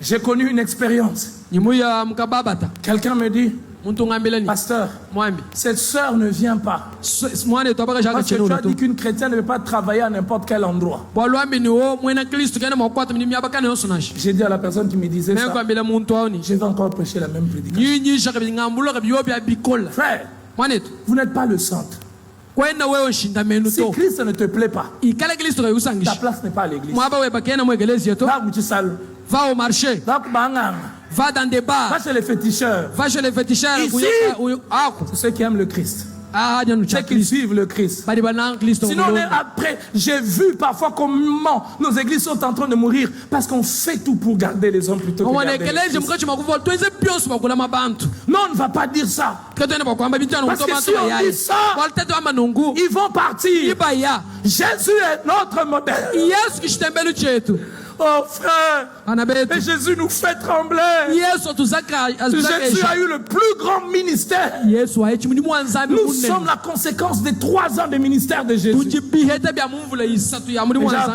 J'ai connu une expérience. Quelqu'un me dit, pasteur, cette sœur ne vient pas. Parce que tu as dit qu'une chrétienne ne peut pas travailler à n'importe quel endroit. J'ai dit à la personne qui me disait ça, je vais encore prêcher la même prédication. Frère, vous n'êtes pas le centre. Si Christ ne te plaît pas, ta place n'est pas à l'église. Va au marché. Va dans des bars. Va chez les féticheurs. Ici, c'est ceux qui aiment le Christ. Ceux qui suivent le Christ. Sinon, après, j'ai vu parfois comment nos églises sont en train de mourir parce qu'on fait tout pour garder les hommes plutôt que garder les Christ. Non, on ne va pas dire ça. Parce que si on dit ça, ils vont partir. Jésus est notre modèle. Oh frère, et Jésus nous fait trembler. Jésus a eu le plus grand ministère. Nous sommes la conséquence des 3 ans de ministère de Jésus. Déjà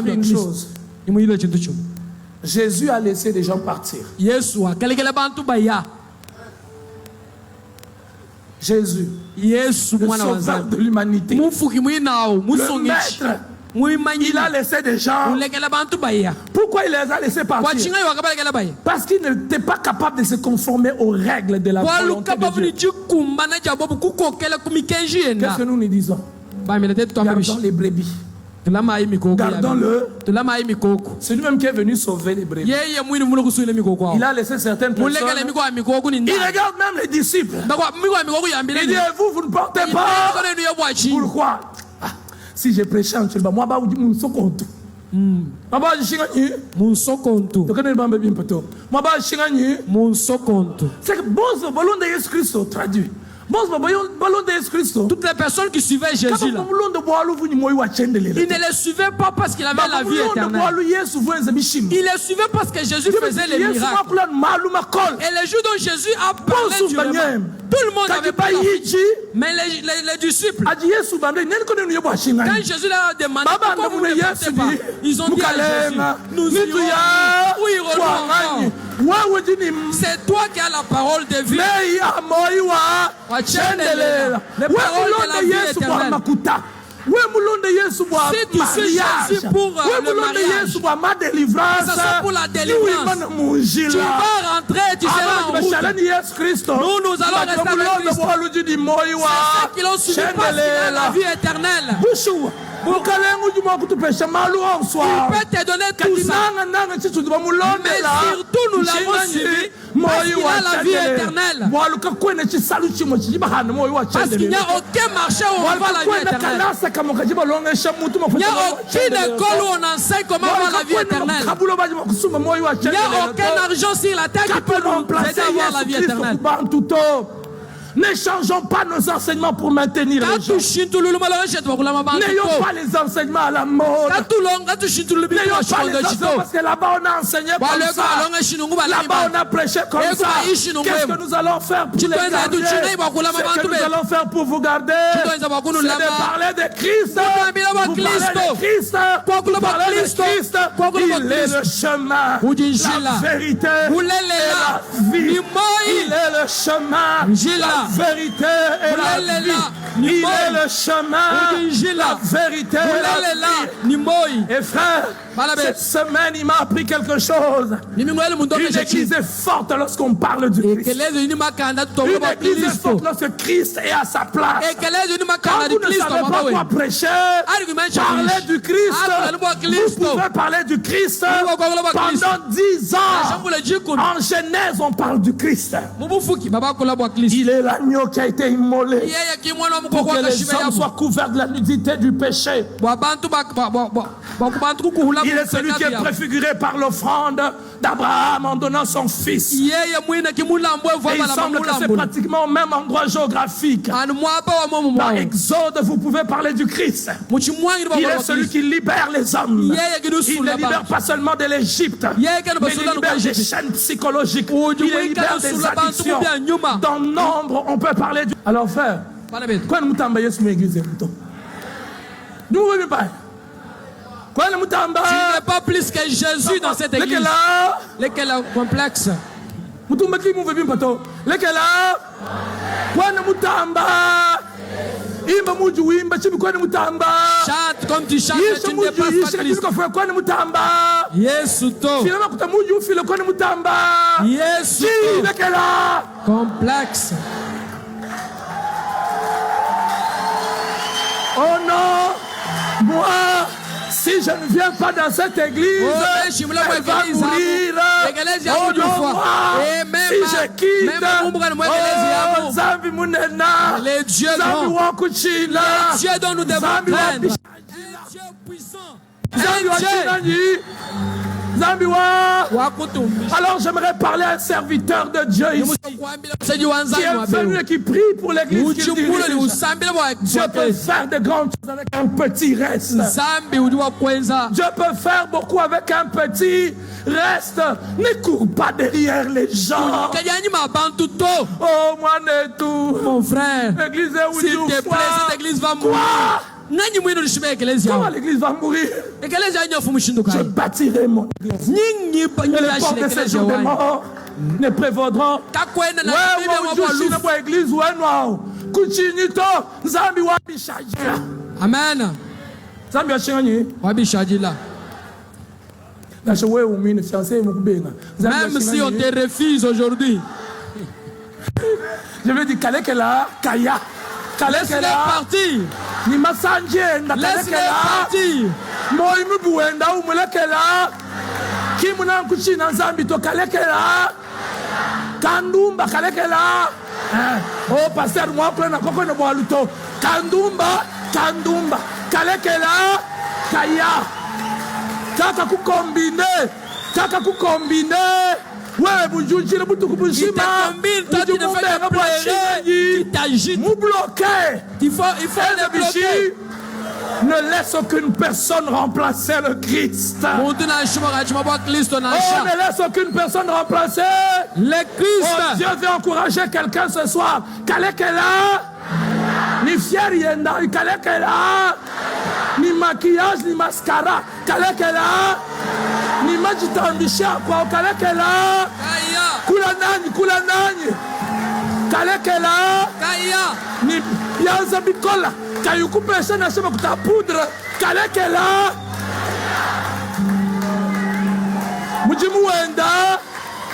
fait une chose. Jésus a laissé des gens partir. Jésus, le sauveur de l'humanité, le maître, il a laissé des gens. Pourquoi il les a laissés partir? Parce qu'il n'était pas capable de se conformer aux règles de la volonté de Dieu. Qu'est-ce que nous nous disons? Gardons les brebis. Gardons-le. C'est lui-même qui est venu sauver les brebis. Il a laissé certaines personnes. Il regarde même les disciples. Il dit, vous ne portez pas. Pourquoi? Si je prêche en Tchèque, moi, je vais vous compte. C'est que bon, ballon de Jésus Christ traduit. Toutes les personnes qui suivaient Jésus, là, ils ne les suivaient pas parce qu'il avait la vie éternelle. Ils les suivaient parce que Jésus faisait les miracles. Et les jours dont Jésus a parlé du repas, tout le monde avait pas la vie. Mais les disciples, quand Jésus leur a demandé pourquoi vous ne partez pas, ils ont dit à Jésus, nous irons où irons-nous encore? C'est toi qui as la parole de vie. Les paroles de la vie éternelle. Si tu suis Jésus pour le mariage, que ce soit pour la délivrance, tu vas rentrer, tu seras en route. Nous allons rester avec Christ. C'est ceux qui l'ont suivi parce qu'il a la vie éternelle. Il peut te donner tout ça. Mais surtout nous l'avons suivi parce qu'il a la vie éternelle. Parce qu'il n'y a aucun marché où on va la vie éternelle. Il n'y a aucune école où on enseigne comment avoir la vie éternelle. Il n'y a aucun argent sur la terre qui peut nous aider à avoir la vie éternelle. Ne changeons pas nos enseignements pour maintenir les gens. N'ayons pas les enseignements à la mode. N'ayons pas les enseignements parce que là-bas on a enseigné comme ça. Là-bas on a prêché comme ça. Qu'est-ce que nous allons faire pour les garder? Ce que nous allons faire pour vous garder, c'est de parler de Christ. Vous parlez de Christ. Vous parlez de Christ. Il est le chemin, la vérité et la vie. Il est le chemin, la vérité et la vie. Il est le chemin, la vérité et la vie. Et frère, cette semaine, il m'a appris quelque chose. Une église est forte lorsqu'on parle du Christ. Une église est forte lorsque Christ est à sa place. Quand vous ne savez pas quoi prêcher, parlez du Christ. Vous pouvez parler du Christ pendant 10 ans. En Genèse, on parle du Christ. Il est l'agneau qui a été immolé pour que les hommes soient couverts de la nudité du péché. Il est celui qui est préfiguré par l'offrande d'Abraham en donnant son fils. Et il semble que c'est pratiquement au même endroit géographique. Dans Exode, vous pouvez parler du Christ. Il est celui qui libère les hommes. Il ne libère pas seulement de l'Égypte, mais il libère des chaînes psychologiques. Il libère des addictions. Dans nombre, on peut parler du... Alors frère, quand nous t'envoyons sur l'église, nous ne voulons pas. n'es pas plus que Jésus dans cette église. Lesquels sont complexes. Chante comme tu chantes, tu ne dépasses pas Christ. Yesu to. Yesu to. Complexe. Oh non, moi, si je ne viens pas dans cette église, elle va mourir. Oh non, moi, si je quitte, oh, Zambi Munena, les dieux dont nous devons craindre. Un Dieu puissant. Un Dieu. Alors j'aimerais parler à un serviteur de Dieu ici qui est venu et qui prie pour l'église qu'il dirige. Dieu peut faire de grandes choses avec un petit reste. Dieu peut faire beaucoup avec un petit reste. Ne cours pas derrière les gens. Oh moi n'est tout. Mon frère, l'église est où s'il te plaît, cette église va mourir. Comment l'église va mourir? Je bâtirai mon église. Et les portes de ces jours des morts ne prévaudront. Amen. Même si on te refuse aujourd'hui, je veux dire, Kalekela, Kaya. Laisse-les partir. Laisse-les partir. Moïmu buenda umulekela. Kimuna kuchina nzambi to kalekela. Kandumba kalekela. Oh pasteur moi prena koko no boaluto. Kandumba kalekela. Kaya. Taka kukombine. Ouais, vous jouez le bouton que vous jouez. Tu ne fais que pleurer. Il t'agite. Vous bloquez. Il faut le bloquer. Ne laisse aucune personne remplacer le Christ. Oh, ne laisse aucune personne remplacer le Christ. Oh, Dieu veut encourager quelqu'un ce soir. Kalekela. Ni fier yenda. Kalekela. Ni maquillage, ni mascara. Kalekela. Ni majitambisha kwa kalekela. Kula nani. Kalekela. Ni yaza bikola. Kayukupesha na shema kuta poudre. Kalekela. Mujimu wenda.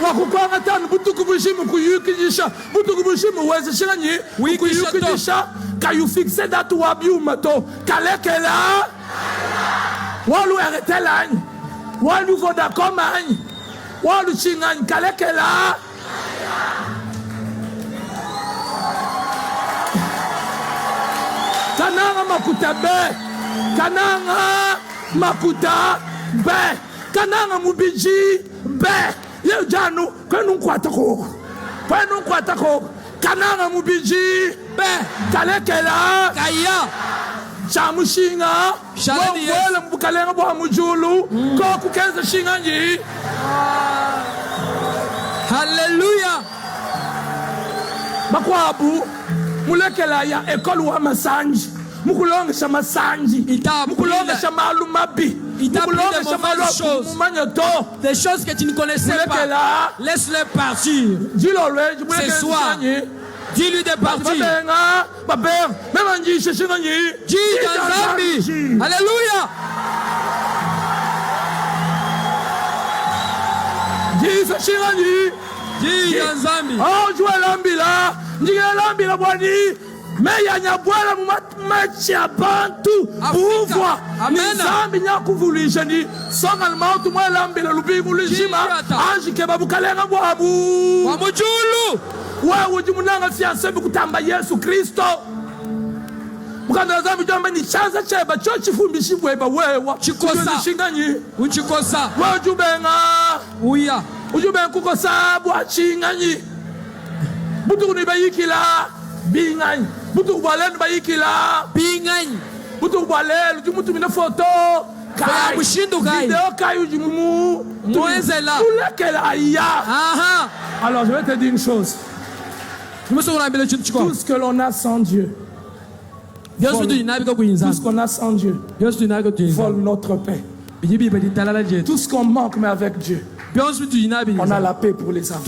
Wakukwanga tanu butuku bushimu kuyukijisha. Butuku bushimu weze shinanyi. Kuyukijisha. Kayufixe datu wabiuma to. Kalekela. Walu eretelani. Walu vodakomani. Walu chingani. Kalekela. Kananga makuta be. Kananga makuta be. Kananga mubiji be. Ye janu kwenu kwatako. Kananga mubiji be. Kalekela. Kaya. Chamushinga. Wala mbukalenga bwa mujulu. Koku kenza shinga nyi. Hallelujah. Bakwabu. Mulekela ya ekolu wa masanji. Mukulongesha masanji. Mukulongesha malumabi. Mukulongesha malumabi. Des choses que tu ne connaissais pas. Laisse-les partir. Ce soir. Dis-lui de partir. Dis dans Zambi. Alléluia. Dis dans Zambi. Oh, tu es l'ambila. Dis l'ambila, Boani. Mais il y a un boire match à Bantu. Pouvoir. Zambi n'a qu'à voulu. Je dis, sans allemand, tout le monde l'ambila. L'oubi, vous le jima. Ange, qui va vous caler un boabou. Wamujulu. Wewe jimunanga fiancé bukutamba Yesu Kristo. Mukanda zambi jamba ni chanza cheba cho chifumbishi bweba wewe. Chikosa. Shinganyi. Uchikosa. Wewe jubenga. Uya. Ujubenga kukosa bwa chinganyi. Butu ni bayikila binganyi. Butu bwalenu bayikila binganyi. Butu bwalelu jumutu mina photo. Kai mushindu kai. Vidéo kai ujimumu. Moenzela. Ulekela ya. Aha. Alors je vais te dire une chose. Tout ce que l'on a sans Dieu, tout ce qu'on a sans Dieu, vole notre paix. Tout ce qu'on manque, mais avec Dieu, on a la paix pour les enfants.